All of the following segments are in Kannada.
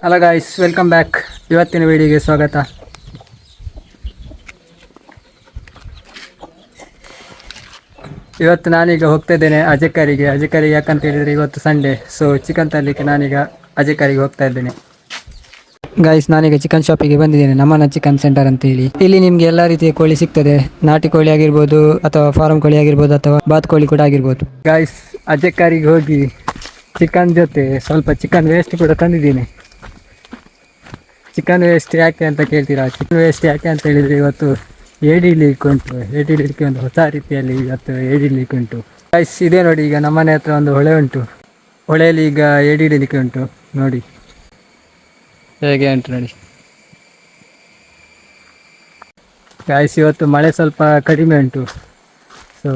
Hello guys, welcome back. ಇವತ್ತಿನ ವಿಡಿಯೋಗೆ ಸ್ವಾಗತ. ಇವತ್ತು ನಾನೀಗ ಹೋಗ್ತಾ ಇದ್ದೇನೆ ಅಜಕರಿಗೆ. ಯಾಕಂತ ಹೇಳಿದ್ರೆ ಇವತ್ತು ಸಂಡೇ, ಸೊ ಚಿಕನ್ ತರಲಿಕ್ಕೆ ನಾನೀಗ ಅಜಕರಿಗೆ ಹೋಗ್ತಾ ಇದ್ದೇನೆ. ಗಾಯ್ಸ್, ನಾನೀಗ ಚಿಕನ್ ಶಾಪಿಗೆ ಬಂದಿದ್ದೇನೆ, ನಮ್ಮನ ಚಿಕನ್ ಸೆಂಟರ್ ಅಂತ ಹೇಳಿ. ಇಲ್ಲಿ ನಿಮ್ಗೆ ಎಲ್ಲಾ ರೀತಿಯ ಕೋಳಿ ಸಿಗ್ತದೆ. ನಾಟಿ ಕೋಳಿ ಆಗಿರ್ಬೋದು, ಅಥವಾ ಫಾರಂ ಕೋಳಿ ಆಗಿರ್ಬೋದು, ಅಥವಾ ಬಾತ್ ಕೋಳಿ ಕೂಡ ಆಗಿರ್ಬೋದು. ಗಾಯ್ಸ್, ಅಜಕರಿಗೆ ಹೋಗಿ ಚಿಕನ್ ಜೊತೆ ಸ್ವಲ್ಪ ಚಿಕನ್ ವೇಸ್ಟ್ ಕೂಡ ತಂದಿದ್ದೀನಿ. ಚಿಕನ್ ವೇಸ್ಟ್ ಯಾಕೆ ಅಂತ ಕೇಳ್ತೀರಾ? ಚಿಕನ್ ವೇಸ್ಟ್ ಯಾಕೆ ಅಂತ ಹೇಳಿದ್ರೆ, ಇವತ್ತು ಏಡಿ ಹಿಡಿಲಿಕ್ಕೆ ಉಂಟು. ಏಡಿ ಹಿಡಿಲಿಕ್ಕೆ ಒಂದು ಹೊಸ ರೀತಿಯಲ್ಲಿ ಇವತ್ತು ಏಡಿ ಹಿಡಿಲಿಕ್ಕೆ ಉಂಟು. ಗೈಸ್, ಇದೇ ನೋಡಿ, ಈಗ ನಮ್ಮನೆ ಹತ್ರ ಒಂದು ಹೊಳೆ ಉಂಟು. ಹೊಳೆಯಲ್ಲಿ ಈಗ ಏಡಿ ಹಿಡಿಲಿಕ್ಕೆ ಉಂಟು. ನೋಡಿ ಹೇಗೆ ಉಂಟು ನೋಡಿ. ಗೈಸ್, ಇವತ್ತು ಮಳೆ ಸ್ವಲ್ಪ ಕಡಿಮೆ ಉಂಟು. ಸೊ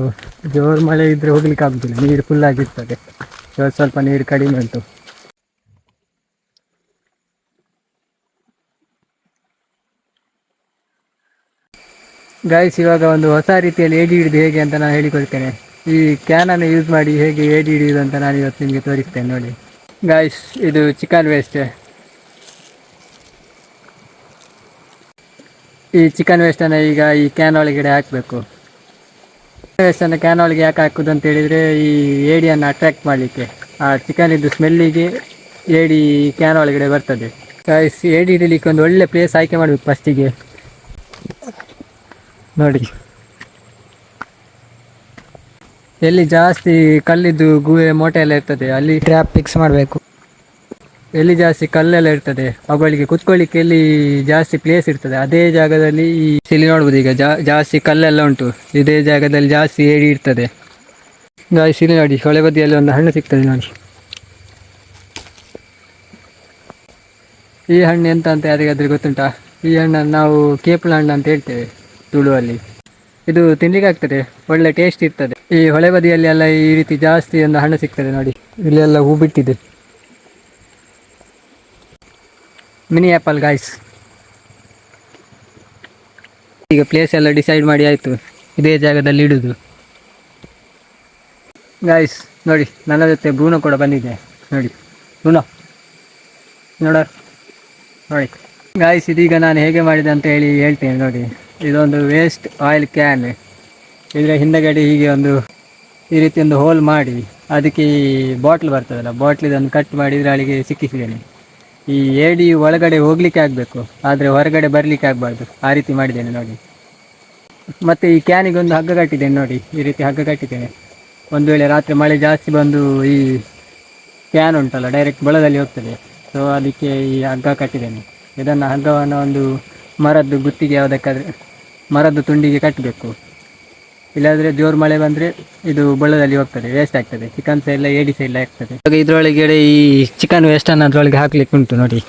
ಜೋರು ಮಳೆ ಇದ್ರೆ ಹೋಗ್ಲಿಕ್ಕೆ ಆಗುದಿಲ್ಲ, ನೀರು ಫುಲ್ ಆಗಿರ್ತದೆ. ಇವತ್ತು ಸ್ವಲ್ಪ ನೀರು ಕಡಿಮೆ ಉಂಟು. ಗೈಸ್, ಇವಾಗ ಒಂದು ಹೊಸ ರೀತಿಯಲ್ಲಿ ಏಡಿ ಹಿಡಿದು ಹೇಗೆ ಅಂತ ನಾನು ಹೇಳಿಕೊಡ್ತೇನೆ. ಈ ಕ್ಯಾನನ್ನು ಯೂಸ್ ಮಾಡಿ ಹೇಗೆ ಏಡಿ ಹಿಡಿಯುವುದು ಅಂತ ನಾನು ಇವತ್ತು ನಿಮಗೆ ತೋರಿಸ್ತೇನೆ ನೋಡಿ. ಗೈಸ್, ಇದು ಚಿಕನ್ ವೇಸ್ಟ್. ಈ ಚಿಕನ್ ವೇಸ್ಟನ್ನು ಈಗ ಈ ಕ್ಯಾನ್ ಒಳಗಡೆ ಹಾಕಬೇಕು. ವೇಸ್ಟನ್ನು ಕ್ಯಾನ್ ಒಳಗೆ ಯಾಕೆ ಹಾಕುದು ಅಂತ ಹೇಳಿದರೆ, ಈ ಏಡಿಯನ್ನು ಅಟ್ರಾಕ್ಟ್ ಮಾಡಲಿಕ್ಕೆ. ಆ ಚಿಕನ್ ಇದ್ದು ಸ್ಮೆಲ್ಲಿಗೆ ಏಡಿ ಕ್ಯಾನ್ ಒಳಗಡೆ ಬರ್ತದೆ. ಗೈಸ್, ಏಡಿ ಹಿಡಿಲಿಕ್ಕೆ ಒಂದು ಒಳ್ಳೆ ಪ್ಲೇಸ್ ಆಯ್ಕೆ ಮಾಡಬೇಕು ಫಸ್ಟಿಗೆ. ನೋಡಿ, ಎಲ್ಲಿ ಜಾಸ್ತಿ ಕಲ್ಲಿದ್ದು ಗುಹೆ ಮೋಟೆ ಎಲ್ಲ ಇರ್ತದೆ ಅಲ್ಲಿ ಟ್ರ್ಯಾಪ್ ಫಿಕ್ಸ್ ಮಾಡಬೇಕು. ಎಲ್ಲಿ ಜಾಸ್ತಿ ಕಲ್ಲೆಲ್ಲ ಇರ್ತದೆ ಅವುಗಳಿಗೆ ಕುತ್ಕೊಳ್ಳಿಕ್ಕೆ ಎಲ್ಲಿ ಜಾಸ್ತಿ ಪ್ಲೇಸ್ ಇರ್ತದೆ ಅದೇ ಜಾಗದಲ್ಲಿ ಇಲ್ಲಿ ನೋಡ್ಬೋದು. ಈಗ ಜಾಸ್ತಿ ಕಲ್ಲೆಲ್ಲ ಉಂಟು, ಇದೇ ಜಾಗದಲ್ಲಿ ಜಾಸ್ತಿ ಏಡಿ ಇರ್ತದೆ. ಗಾಯ್ಸ್, ಇಲ್ಲಿ ನೋಡಿ, ಹೊಳೆ ಬದಿಯಲ್ಲಿ ಒಂದು ಹಣ್ಣು ಸಿಗ್ತದೆ ನೋಡಿ. ಈ ಹಣ್ಣು ಎಂತ ಅಂತ ಯಾರಿಗಾದ್ರೂ ಗೊತ್ತುಂಟಾ? ಈ ಹಣ್ಣನ್ನು ನಾವು ಕೇಪಳ ಹಣ್ಣು ಅಂತ ಹೇಳ್ತೇವೆ ತುಳುವಲ್ಲಿ. ಇದು ತಿನ್ಲಿಕ್ಕೆ ಆಗ್ತದೆ, ಒಳ್ಳೆ ಟೇಸ್ಟ್ ಇರ್ತದೆ. ಈ ಹೊಳೆ ಬದಿಯಲ್ಲಿ ಎಲ್ಲ ಈ ರೀತಿ ಜಾಸ್ತಿ ಒಂದು ಹಣ್ಣು ಸಿಗ್ತದೆ ನೋಡಿ. ಇಲ್ಲೆಲ್ಲ ಹೂ ಬಿಟ್ಟಿದೆ, ಮಿನಿ ಆ್ಯಪಲ್. ಗಾಯ್ಸ್, ಈಗ ಪ್ಲೇಸ್ ಎಲ್ಲ ಡಿಸೈಡ್ ಮಾಡಿ ಆಯಿತು, ಇದೇ ಜಾಗದಲ್ಲಿ ಇಡುದು. ಗಾಯ್ಸ್ ನೋಡಿ, ನನ್ನ ಜೊತೆ ಬ್ರೂನೋ ಕೂಡ ಬಂದಿದೆ ನೋಡಿ. ಬ್ರೂನೋ ನೋಡ ನೋಡಿ. ಗಾಯ್ಸ್, ಇದೀಗ ನಾನು ಹೇಗೆ ಮಾಡಿದೆ ಅಂತ ಹೇಳ್ತೇನೆ ನೋಡಿ. ಇದೊಂದು ವೇಸ್ಟ್ ಆಯಿಲ್ ಕ್ಯಾನ್. ಇದರ ಹಿಂದಗಡೆ ಹೀಗೆ ಈ ರೀತಿ ಒಂದು ಹೋಲ್ ಮಾಡಿ ಅದಕ್ಕೆ ಈ ಬಾಟ್ಲ್ ಬರ್ತದಲ್ಲ, ಬಾಟ್ಲಿದನ್ನು ಕಟ್ ಮಾಡಿ ಇದರೊಳಗೆ ಸಿಕ್ಕಿಸಿದ್ದೇನೆ. ಈ ಏಡಿ ಒಳಗಡೆ ಹೋಗ್ಲಿಕ್ಕೆ ಆಗಬೇಕು, ಆದರೆ ಹೊರಗಡೆ ಬರಲಿಕ್ಕೆ ಆಗಬಾರ್ದು, ಆ ರೀತಿ ಮಾಡಿದ್ದೇನೆ ನೋಡಿ. ಮತ್ತು ಈ ಕ್ಯಾನಿಗೆ ಒಂದು ಹಗ್ಗ ಕಟ್ಟಿದ್ದೇನೆ ನೋಡಿ, ಈ ರೀತಿ ಹಗ್ಗ ಕಟ್ಟಿದ್ದೇನೆ. ಒಂದು ವೇಳೆ ರಾತ್ರಿ ಮಳೆ ಜಾಸ್ತಿ ಬಂದು ಈ ಕ್ಯಾನ್ ಉಂಟಲ್ಲ ಡೈರೆಕ್ಟ್ ಬೆಳದಲ್ಲಿ ಹೋಗ್ತದೆ, ಸೊ ಅದಕ್ಕೆ ಈ ಹಗ್ಗ ಕಟ್ಟಿದ್ದೇನೆ. ಇದನ್ನು ಹಗ್ಗವನ್ನು ಒಂದು ಮರದ್ದು ಗುತ್ತಿಗೆ ಯಾವುದಕ್ಕಾದ್ರೆ ಮರದ್ದು ತುಂಡಿಗೆ ಕಟ್ಟಬೇಕು, ಇಲ್ಲಾಂದರೆ ಜೋರು ಮಳೆ ಬಂದರೆ ಇದು ಬೆಳದಲ್ಲಿ ಹೋಗ್ತದೆ, ವೇಸ್ಟ್ ಆಗ್ತದೆ. ಚಿಕನ್ ಸಹ ಇಲ್ಲ, ಏಡಿ ಸಹ ಇಲ್ಲ ಆಗ್ತದೆ. ಇವಾಗ ಇದರೊಳಗಡೆ ಈ ಚಿಕನ್ ವೇಸ್ಟನ್ನು ಅದರೊಳಗೆ ಹಾಕ್ಲಿಕ್ಕೆ ಉಂಟು ನೋಡಿ.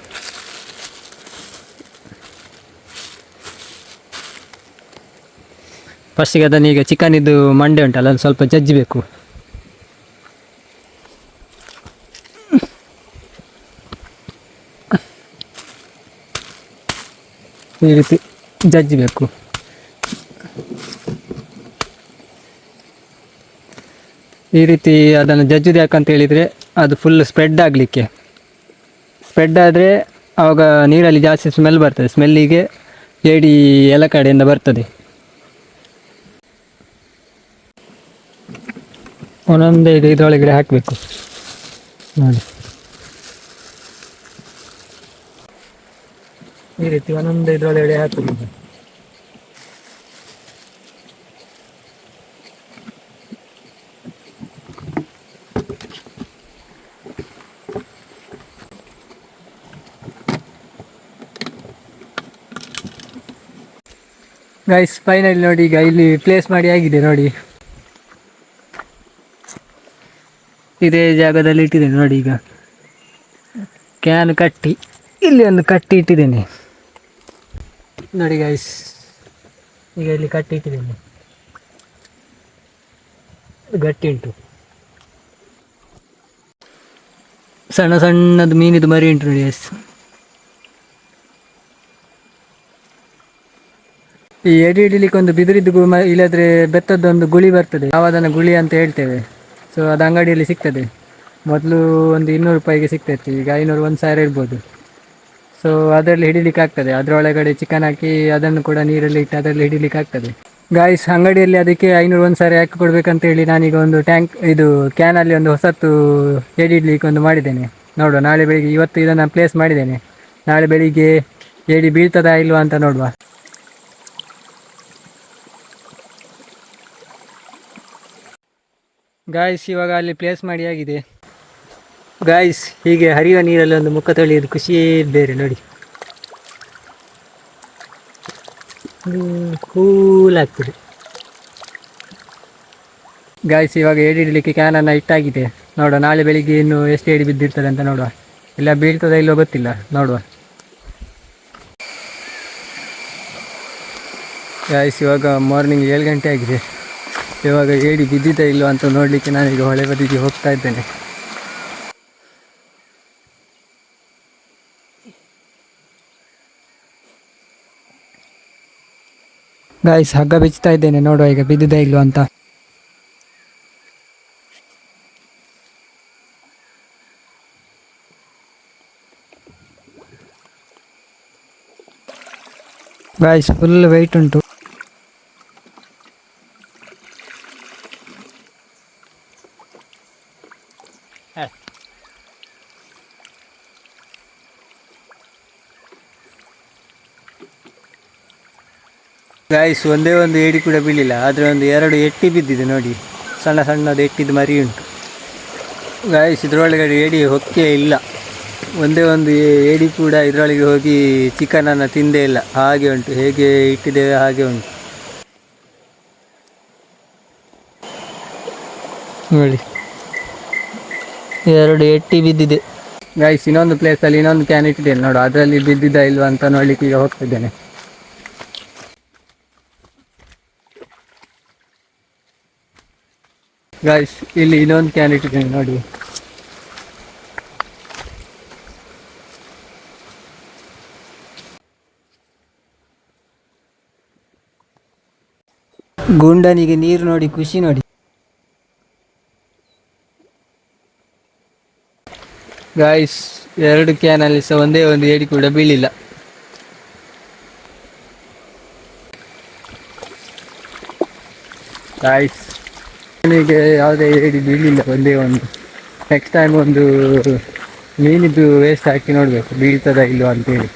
ಫಸ್ಟಿಗೆ ಅದನ್ನು ಈಗ ಚಿಕನ್ ಇದು ಮಂಡೆ ಉಂಟಲ್ಲ ಅದು ಸ್ವಲ್ಪ ಜಜ್ಜಬೇಕು. ಈ ರೀತಿ ಜಜ್ಜಬೇಕು. ಈ ರೀತಿ ಅದನ್ನು ಜಜ್ಜುದು ಯಾಕಂತ ಹೇಳಿದರೆ, ಅದು ಫುಲ್ ಸ್ಪ್ರೆಡ್ ಆಗಲಿಕ್ಕೆ. ಸ್ಪ್ರೆಡ್ ಆದರೆ ಆವಾಗ ನೀರಲ್ಲಿ ಜಾಸ್ತಿ ಸ್ಮೆಲ್ ಬರ್ತದೆ, ಸ್ಮೆಲ್ಲಿಗೆ ಏಡಿ ಎಲ್ಲ ಕಡೆಯಿಂದ ಬರ್ತದೆ. ಒಂದೊಂದೇ ಇದರೊಳಗಡೆ ಹಾಕಬೇಕು ನೋಡಿ. ಈ ರೀತಿ ಒಂದೊಂದೇ ಇದರೊಳಗಡೆ ಹಾಕಬೇಕು. ಗೈಸ್, ಫೈನಲಿ ನೋಡಿ, ಈಗ ಇಲ್ಲಿ ಪ್ಲೇಸ್ ಮಾಡಿ ಆಗಿದೆ ನೋಡಿ. ಇದೇ ಜಾಗದಲ್ಲಿ ಇಟ್ಟಿದ್ದೇನೆ ನೋಡಿ. ಈಗ ಕ್ಯಾನ್ ಕಟ್ಟಿ ಇಲ್ಲಿ ಒಂದು ಕಟ್ಟಿ ಇಟ್ಟಿದ್ದೇನೆ ನೋಡಿ ಗೈಸ್. ಈಗ ಇಲ್ಲಿ ಕಟ್ಟಿ ಇಟ್ಟಿದ್ದೇನೆ, ಗಟ್ಟಿ ಉಂಟು. ಸಣ್ಣ ಸಣ್ಣದು ಮೀನಿದು ಮರಿ ಉಂಟು ನೋಡಿ ಗೈಸ್. ಈ ಏಡಿ ಹಿಡಿಲಿಕ್ಕೆ ಒಂದು ಬಿದಿರಿದ್ದು ಇಲ್ಲದ್ರೆ ಬೆತ್ತದ್ದೊಂದು ಗುಳಿ ಬರ್ತದೆ, ನಾವು ಅದನ್ನು ಗುಳಿ ಅಂತ ಹೇಳ್ತೇವೆ. ಸೊ ಅದು ಅಂಗಡಿಯಲ್ಲಿ ಸಿಗ್ತದೆ. ಮೊದಲು ಒಂದು 200 ರೂಪಾಯಿಗೆ ಸಿಗ್ತಾಯಿತ್ತು, ಈಗ 500 1000 ಇರ್ಬೋದು. ಸೊ ಅದರಲ್ಲಿ ಹಿಡಿಲಿಕ್ಕೆ ಆಗ್ತದೆ. ಅದರೊಳಗಡೆ ಚಿಕನ್ ಹಾಕಿ ಅದನ್ನು ಕೂಡ ನೀರಲ್ಲಿ ಇಟ್ಟು ಅದರಲ್ಲಿ ಹಿಡಿಲಿಕ್ಕೆ ಆಗ್ತದೆ. ಗಾಯ್ಸ್, ಅಂಗಡಿಯಲ್ಲಿ ಅದಕ್ಕೆ 500 ಒಂದು ಸಾರಿ ಹಾಕಿ ಕೊಡ್ಬೇಕಂತ ಹೇಳಿ ನಾನೀಗ ಒಂದು ಇದು ಕ್ಯಾನಲ್ಲಿ ಒಂದು ಹೊಸತ್ತು ಏಡಿ ಇಡ್ಲಿಕ್ಕೆ ಒಂದು ಮಾಡಿದ್ದೇನೆ. ನೋಡುವ ನಾಳೆ ಬೆಳಿಗ್ಗೆ, ಇವತ್ತು ಇದನ್ನು ಪ್ಲೇಸ್ ಮಾಡಿದ್ದೇನೆ, ನಾಳೆ ಬೆಳಿಗ್ಗೆ ಏಡಿ ಬೀಳ್ತದಾ ಇಲ್ವಾ ಅಂತ ನೋಡುವ. ಗಾಯ್ಸ್, ಇವಾಗ ಅಲ್ಲಿ ಪ್ಲೇಸ್ ಮಾಡಿ ಆಗಿದೆ. ಗಾಯ್ಸ್, ಹೀಗೆ ಹರಿಯುವ ನೀರಲ್ಲಿ ಒಂದು ಮುಖ ತೊಳೆಯೋದು ಖುಷಿಯೇ ಬೇರೆ ನೋಡಿ. ಕೂಲ್ ಆಗ್ತದೆ. ಗಾಯ್ಸ್, ಇವಾಗ ಏಡಿ ಇಡಲಿಕ್ಕೆ ಕ್ಯಾನನ್ನು ಇಟ್ಟಾಗಿದೆ. ನೋಡುವ ನಾಳೆ ಬೆಳಿಗ್ಗೆ ಇನ್ನು ಎಷ್ಟು ಏಡಿ ಬಿದ್ದಿರ್ತದೆ ಅಂತ ನೋಡುವ. ಇಲ್ಲ ಬೀಳ್ತದ ಇಲ್ಲೋ ಗೊತ್ತಿಲ್ಲ, ನೋಡುವ. ಗಾಯ್ಸ್, ಇವಾಗ ಮಾರ್ನಿಂಗ್ 7 ಗಂಟೆ ಆಗಿದೆ. ಇವಾಗ ಏಡಿ ಬಿದ್ದಿದೆ ಇಲ್ಲೋ ಅಂತ ನೋಡಲಿಕ್ಕೆ ನಾನೀಗ ಹೊಳೆ ಬದಿಗೆ ಹೋಗ್ತಾ ಇದ್ದೇನೆ. ಗಾಯ್ಸ್, ಹಗ್ಗ ಬಿಚ್ತಾ ಇದ್ದೇನೆ, ನೋಡುವ ಈಗ ಬಿದ್ದಿದೆ ಇಲ್ಲೋ ಅಂತ. ಗಾಯ್ಸ್, ಫುಲ್ ವೆಯ್ಟ್ ಉಂಟು. ಗಾಯ್ಸ್, ಒಂದೇ ಒಂದು ಏಡಿ ಕೂಡ ಬೀಳಿಲ್ಲ, ಆದರೆ ಒಂದು 2 ಎಟ್ಟಿ ಬಿದ್ದಿದೆ ನೋಡಿ. ಸಣ್ಣ ಸಣ್ಣದು ಎಟ್ಟಿದ್ದು ಮರಿ ಉಂಟು. ಗಾಯ್ಸ್, ಇದರೊಳಗಡೆ ಏಡಿ ಹೊಕ್ಕೆ ಇಲ್ಲ. ಒಂದೇ ಒಂದು ಏಡಿ ಕೂಡ ಇದರೊಳಗೆ ಹೋಗಿ ಚಿಕನನ್ನು ತಿಂದೇ ಇಲ್ಲ. ಹಾಗೆ ಉಂಟು, ಹೇಗೆ ಇಟ್ಟಿದ್ದೇವೆ ಹಾಗೆ ಉಂಟು ನೋಡಿ. 2 ಎಟ್ಟಿ ಬಿದ್ದಿದೆ. ಗಾಯ್ಸ್, ಇನ್ನೊಂದು ಪ್ಲೇಸಲ್ಲಿ ಇನ್ನೊಂದು ಕ್ಯಾನ್ ಇಟ್ಟಿದ್ದೇನೆ ನೋಡು, ಅದರಲ್ಲಿ ಬಿದ್ದಿದ್ದ ಇಲ್ವಾ ಅಂತ ನೋಡ್ಲಿಕ್ಕೆ ಈಗ ಹೋಗ್ತಿದ್ದೇನೆ. ಗಾಯ್ಸ್, ಇಲ್ಲಿ ಇನ್ನೊಂದು ಕ್ಯಾನ್ ಇಟ್ಟಿದ್ದೇನೆ ನೋಡಿ. ಗುಂಡನಿಗೆ ನೀರು ನೋಡಿ ಖುಷಿ ನೋಡಿ. ಗಾಯ್ಸ್, 2 ಕ್ಯಾನಲ್ಲಿ ಸಹ ಒಂದೇ ಒಂದು ಏಡಿ ಕೂಡ ಬೀಳಿಲ್ಲ. ಗಾಯ್ಸ್, ನನಗೆ ಯಾವುದೇ ಏಡಿ ಬೀಳಿಲ್ಲ, ಒಂದೇ ಒಂದು. ನೆಕ್ಸ್ಟ್ ಟೈಮ್ ಒಂದು ಮೀನಿದ್ದು ವೇಸ್ಟ್ ಹಾಕಿ ನೋಡಬೇಕು ಬೀಳ್ತದ ಇಲ್ವಾ ಅಂತೇಳಿ.